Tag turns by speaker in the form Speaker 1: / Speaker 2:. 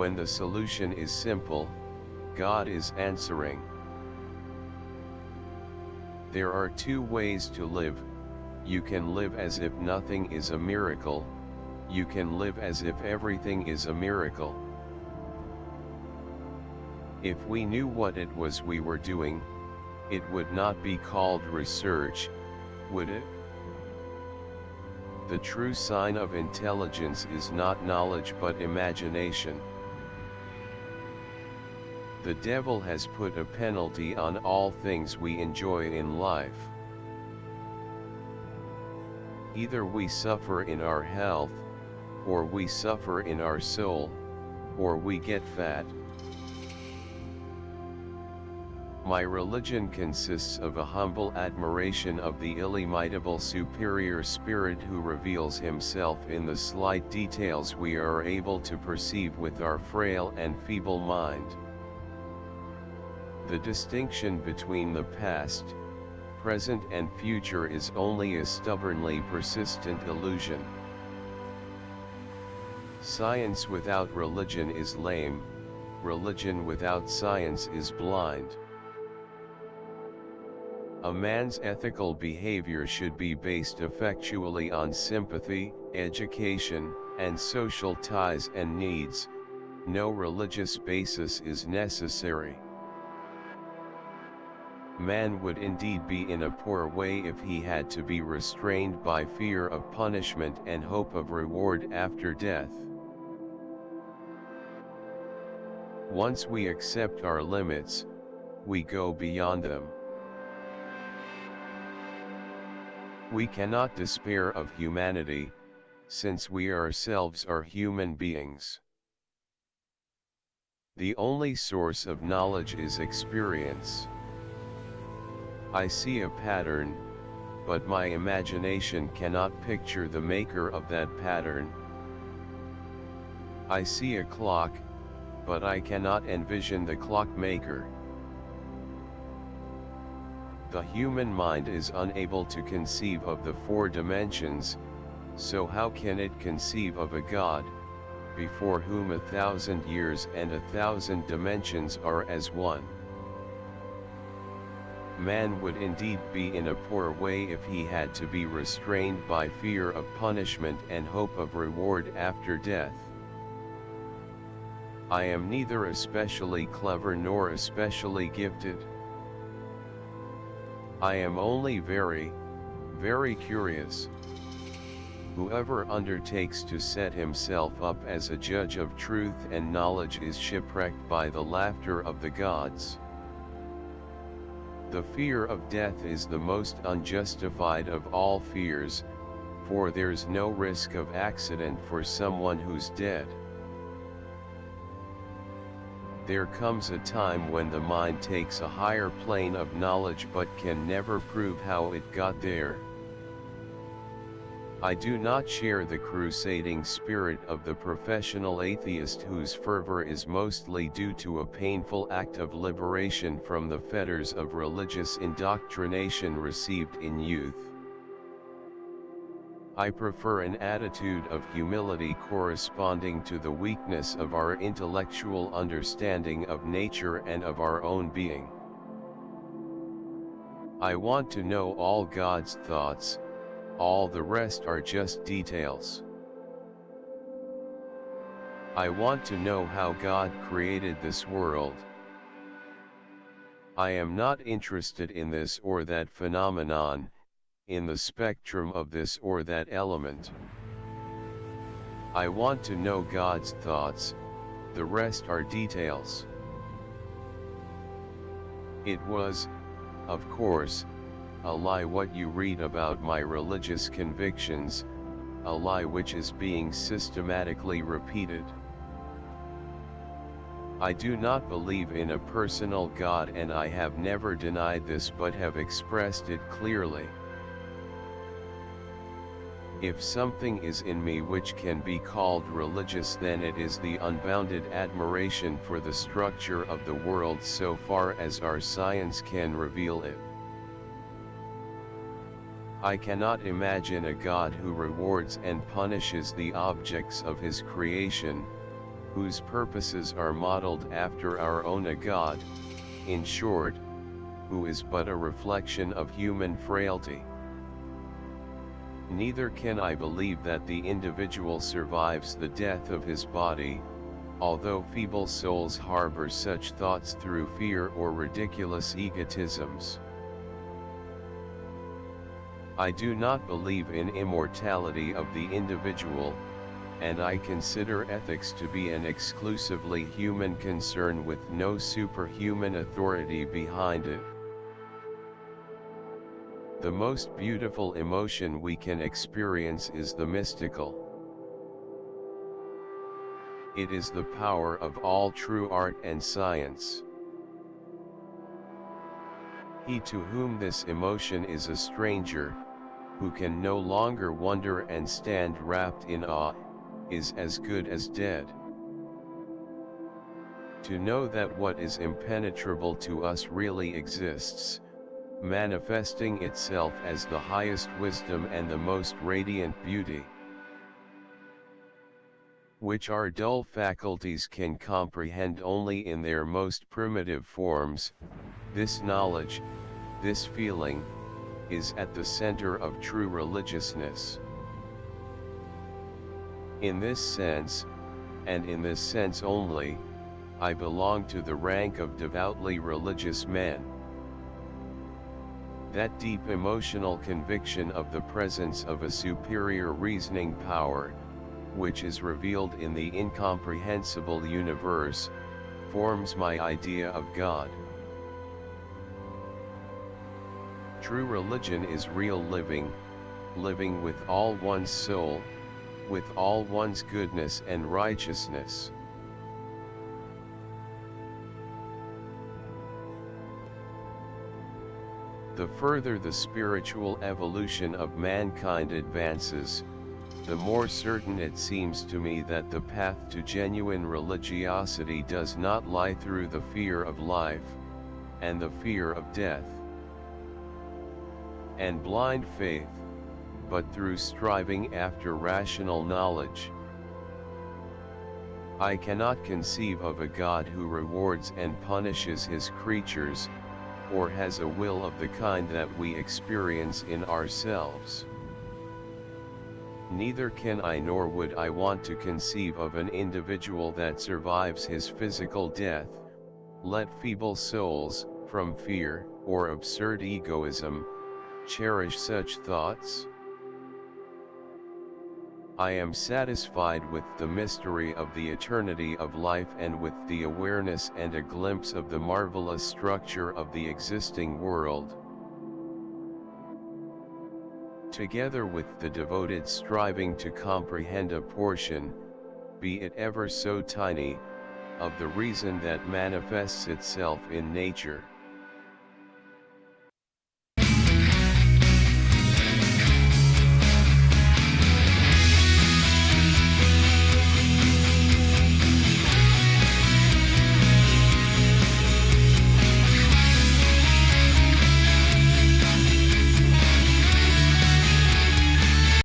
Speaker 1: when the solution is simple, God is answering. There are two ways to live. You can live as if nothing is a miracle. You can live as if everything is a miracle. If we knew what it was we were doing, it would not be called research, would it? The true sign of intelligence is not knowledge but imagination. The devil has put a penalty on all things we enjoy in life. Either we suffer in our health, or we suffer in our soul, or we get fat. My religion consists of a humble admiration of the illimitable superior spirit who reveals himself in the slight details we are able to perceive with our frail and feeble mind. The distinction between the past, present and future is only a stubbornly persistent illusion. Science without religion is lame, religion without science is blind. A man's ethical behavior should be based effectually on sympathy, education, and social ties and needs. No religious basis is necessary. Man would indeed be in a poor way if he had to be restrained by fear of punishment and hope of reward after death. Once we accept our limits, we go beyond them. We cannot despair of humanity, since we ourselves are human beings. The only source of knowledge is experience. I see a pattern, but my imagination cannot picture the maker of that pattern. I see a clock, but I cannot envision the clockmaker. The human mind is unable to conceive of the four dimensions, so how can it conceive of a God, before whom 1,000 years and 1,000 dimensions are as one? Man would indeed be in a poor way if he had to be restrained by fear of punishment and hope of reward after death. I am neither especially clever nor especially gifted. I am only very, very curious. Whoever undertakes to set himself up as a judge of truth and knowledge is shipwrecked by the laughter of the gods. The fear of death is the most unjustified of all fears, for there's no risk of accident for someone who's dead. There comes a time when the mind takes a higher plane of knowledge but can never prove how it got there. I do not share the crusading spirit of the professional atheist whose fervor is mostly due to a painful act of liberation from the fetters of religious indoctrination received in youth. I prefer an attitude of humility corresponding to the weakness of our intellectual understanding of nature and of our own being. I want to know all God's thoughts. All the rest are just details. I want to know how God created this world. I am not interested in this or that phenomenon, in the spectrum of this or that element. I want to know God's thoughts, the rest are details. It was, of course, a lie what you read about my religious convictions, a lie which is being systematically repeated. I do not believe in a personal God, and I have never denied this but have expressed it clearly. If something is in me which can be called religious, then it is the unbounded admiration for the structure of the world so far as our science can reveal it. I cannot imagine a God who rewards and punishes the objects of his creation, whose purposes are modeled after our own, a God, in short, who is but a reflection of human frailty. Neither can I believe that the individual survives the death of his body, although feeble souls harbor such thoughts through fear or ridiculous egotisms. I do not believe in immortality of the individual, and I consider ethics to be an exclusively human concern with no superhuman authority behind it. The most beautiful emotion we can experience is the mystical. It is the power of all true art and science. He to whom this emotion is a stranger, who can no longer wonder and stand wrapped in awe, is as good as dead. To know that what is impenetrable to us really exists, manifesting itself as the highest wisdom and the most radiant beauty, which our dull faculties can comprehend only in their most primitive forms, this knowledge, this feeling, is at the center of true religiousness. In this sense, and in this sense only, I belong to the rank of devoutly religious men. That deep emotional conviction of the presence of a superior reasoning power, which is revealed in the incomprehensible universe, forms my idea of God. True religion is real living, living with all one's soul, with all one's goodness and righteousness. The further the spiritual evolution of mankind advances, the more certain it seems to me that the path to genuine religiosity does not lie through the fear of life, and the fear of death, and blind faith, but through striving after rational knowledge. I cannot conceive of a God who rewards and punishes his creatures, or has a will of the kind that we experience in ourselves. Neither can I nor would I want to conceive of an individual that survives his physical death. Let feeble souls, from fear, or absurd egoism, cherish such thoughts. I am satisfied with the mystery of the eternity of life and with the awareness and a glimpse of the marvelous structure of the existing world, together with the devoted striving to comprehend a portion, be it ever so tiny, of the reason that manifests itself in nature.